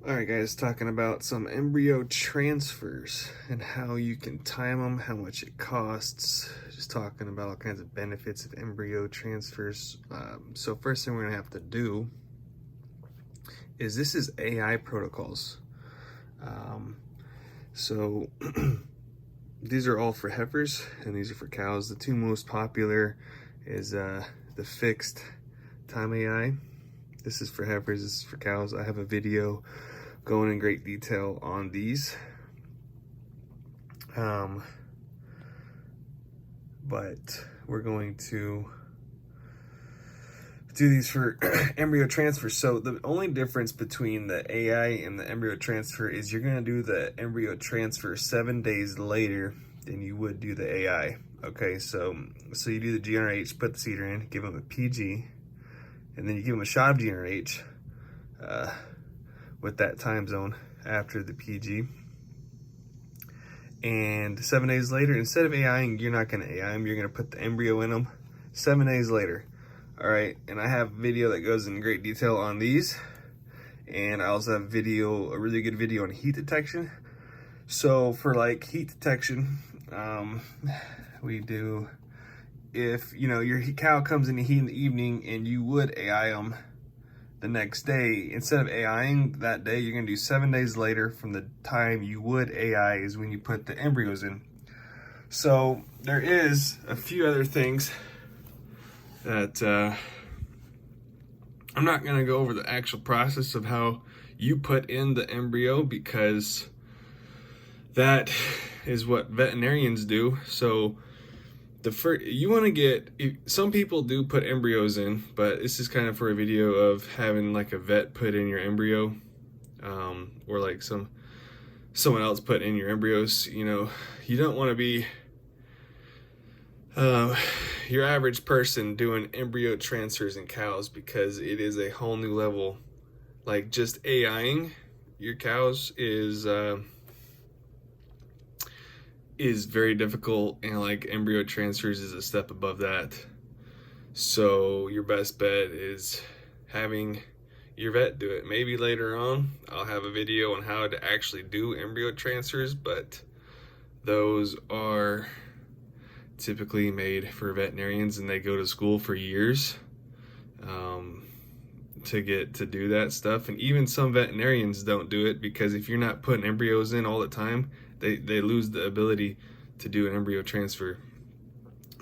Alright guys, talking about some embryo transfers and how you can time them, how much it costs, just talking about all kinds of benefits of embryo transfers. So first thing we're going to have to do is this is AI protocols. So these are all for heifers and these are for cows. The two most popular is the fixed time AI. This is for heifers, this is for cows. I have a video going in great detail on these. But we're going to do these for embryo transfer. So the only difference between the AI and the embryo transfer is you're going to do the embryo transfer 7 days later than you would do the AI. Okay, so you do the GnRH, put the seeder in, give them a PG, and then you give them a shot of GnRH with that time zone after the PG. And 7 days later, instead of AIing, you're not going to AI them, you're going to put the embryo in them 7 days later. All right, and I have a video that goes in great detail on these. And I also have a really good video on heat detection. So for like heat detection, we do, if you know your cow comes in the heat in the evening and you would AI them the next day, instead of AIing that day, you're gonna do 7 days later from the time you would AI is when you put the embryos in. So there is a few other things that I'm not gonna go over the actual process of how you put in the embryo because that is what veterinarians do. So you want to get, some people do put embryos in, but this is kind of for a video of having like a vet put in your embryo, or like someone else put in your embryos. You know, you don't want to be your average person doing embryo transfers in cows because it is a whole new level. Like just AIing your cows is very difficult, and like embryo transfers is a step above that. So your best bet is having your vet do it. Maybe later on I'll have a video on how to actually do embryo transfers, but those are typically made for veterinarians and they go to school for years to get to do that stuff. And even some veterinarians don't do it because if you're not putting embryos in all the time, they lose the ability to do an embryo transfer.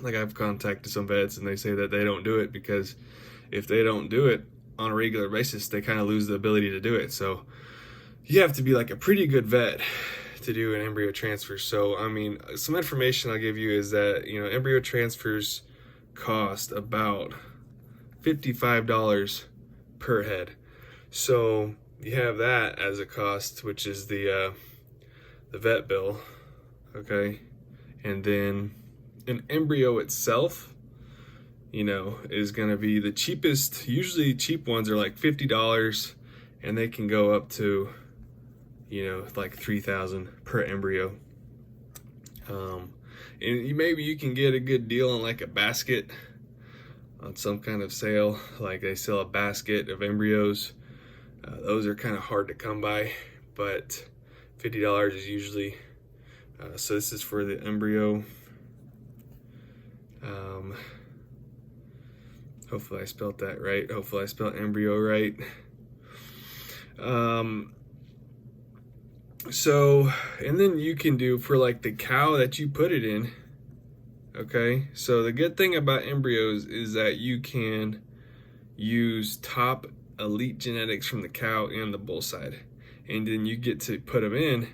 Like I've contacted some vets and they say that they don't do it because if they don't do it on a regular basis, they kind of lose the ability to do it. So you have to be like a pretty good vet to do an embryo transfer. So, I mean, some information I'll give you is that, you know, embryo transfers cost about $55 per head. So you have that as a cost, which is the vet bill, okay? And then an embryo itself, you know, is gonna be the cheapest. Usually cheap ones are like $50 and they can go up to, you know, like $3,000 per embryo. And maybe you can get a good deal on like a basket on some kind of sale, like they sell a basket of embryos. Those are kind of hard to come by, but $50 is usually, so this is for the embryo. Hopefully I spelled that right. Hopefully I spelled embryo right. So, and then you can do for like the cow that you put it in. Okay, so the good thing about embryos is that you can use top elite genetics from the cow and the bull side, and then you get to put them in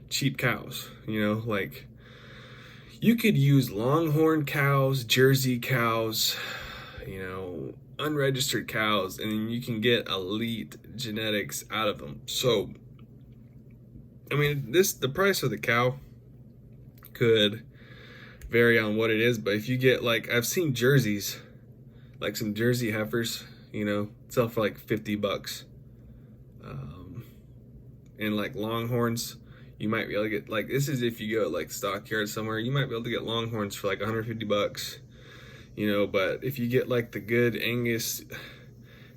cheap cows. You know, like you could use longhorn cows, Jersey cows, you know, unregistered cows, and then you can get elite genetics out of them. So I mean, the price of the cow could vary on what it is, but if you get like, I've seen jerseys, like some Jersey heifers, you know, sell for like $50. And like longhorns, you might be able to get, like, this is if you go like stockyard somewhere, you might be able to get longhorns for like $150, you know. But if you get like the good Angus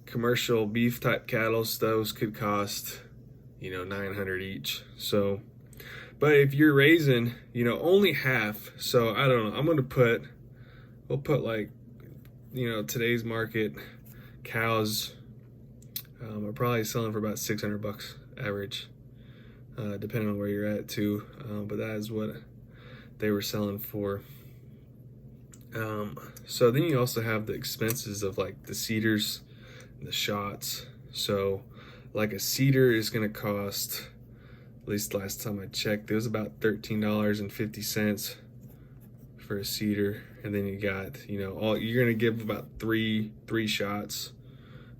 commercial beef type cattle, those could cost $900 each. So, but if you're raising, only half, so I don't know, we'll put like, today's market cows are probably selling for about $600 average, depending on where you're at too. But that is what they were selling for. So then you also have the expenses of like the seeders, the shots. So like a seeder is going to cost, at least last time I checked, it was about $13.50 for a seeder. And then you got, you're going to give about three shots.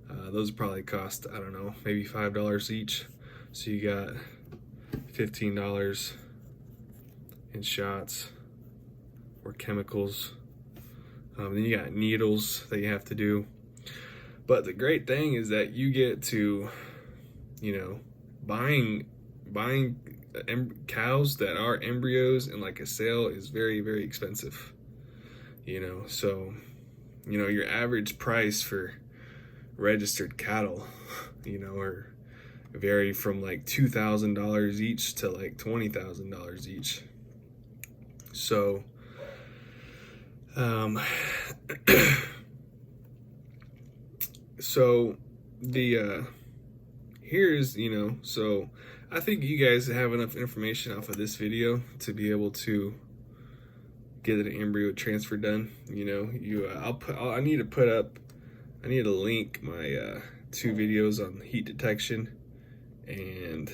Those probably cost, I don't know, maybe $5 each. So you got $15 in shots or chemicals. Then you got needles that you have to do. But the great thing is that you get to, buying cows that are embryos and like a sale is very, very expensive. So, your average price for registered cattle, are vary from like $2,000 each to like $20,000 each. So, so the here's so I think you guys have enough information off of this video to be able to get an embryo transfer done. I need to link my 2 videos on heat detection and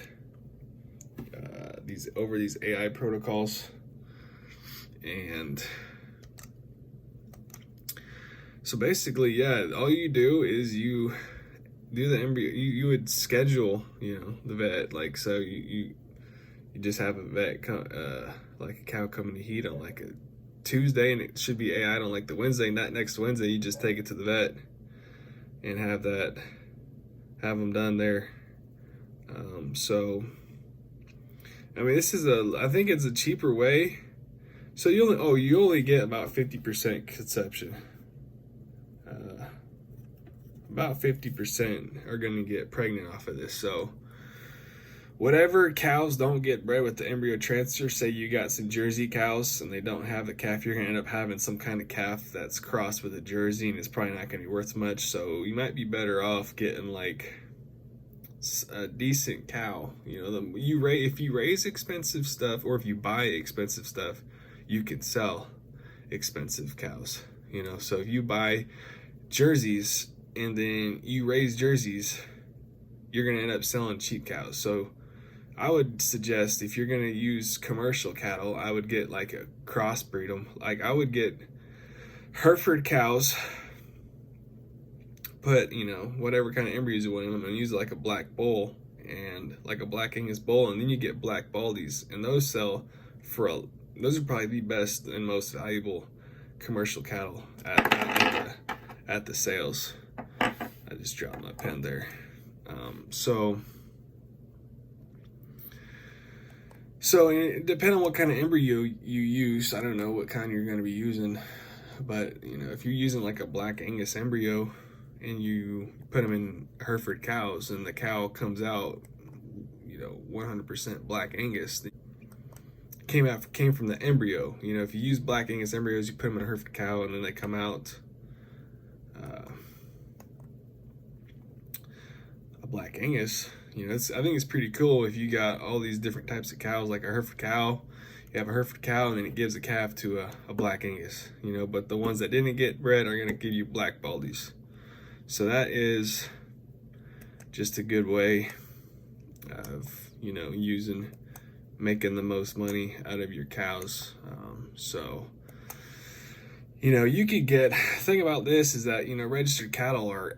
these AI protocols. And so basically, yeah, all you do is you do the embryo. You would schedule, the vet. Like, so you just have a vet like a cow coming to heat on like a Tuesday, and it should be AI on like the Wednesday. Not next Wednesday, you just take it to the vet and have them done there. So I mean, I think it's a cheaper way. So you only get about 50% conception. About 50% are going to get pregnant off of this. So whatever cows don't get bred with the embryo transfer, say you got some Jersey cows and they don't have the calf, you're going to end up having some kind of calf that's crossed with a Jersey, and it's probably not going to be worth much. So you might be better off getting like a decent cow. If you raise expensive stuff, or if you buy expensive stuff, you can sell expensive cows. So if you buy Jerseys and then you raise Jerseys, you're going to end up selling cheap cows. So I would suggest, if you're going to use commercial cattle, I would get like a crossbreed them. Like, I would get Hereford cows, put, whatever kind of embryos you want in them, and use like a black bull and like a black Angus bull, and then you get black baldies, and those sell for those are probably the best and most valuable commercial cattle at the sales. I just dropped my pen there. So depending on what kind of embryo you use, I don't know what kind you're going to be using, but if you're using like a black Angus embryo and you put them in Hereford cows and the cow comes out 100% black Angus, came from the embryo. If you use black Angus embryos, you put them in a Hereford cow and then they come out a black Angus. I think it's pretty cool if you got all these different types of cows, like a Hereford cow. You have a Hereford cow and then it gives a calf to a black Angus, but the ones that didn't get bred are going to give you black baldies. So that is just a good way of, making the most money out of your cows. You could get, thing about this is that, registered cattle are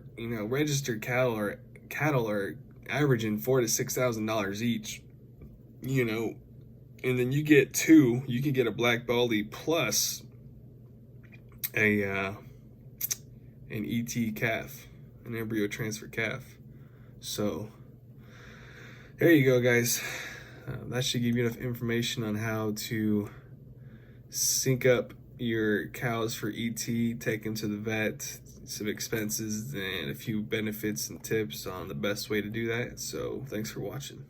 averaging $4,000 to $6,000 each, and then you can get a black baldy plus an ET calf, an embryo transfer calf. So there you go, guys. That should give you enough information on how to sync up your cows for ET, take them to the vet, some expenses, and a few benefits and tips on the best way to do that. So thanks for watching.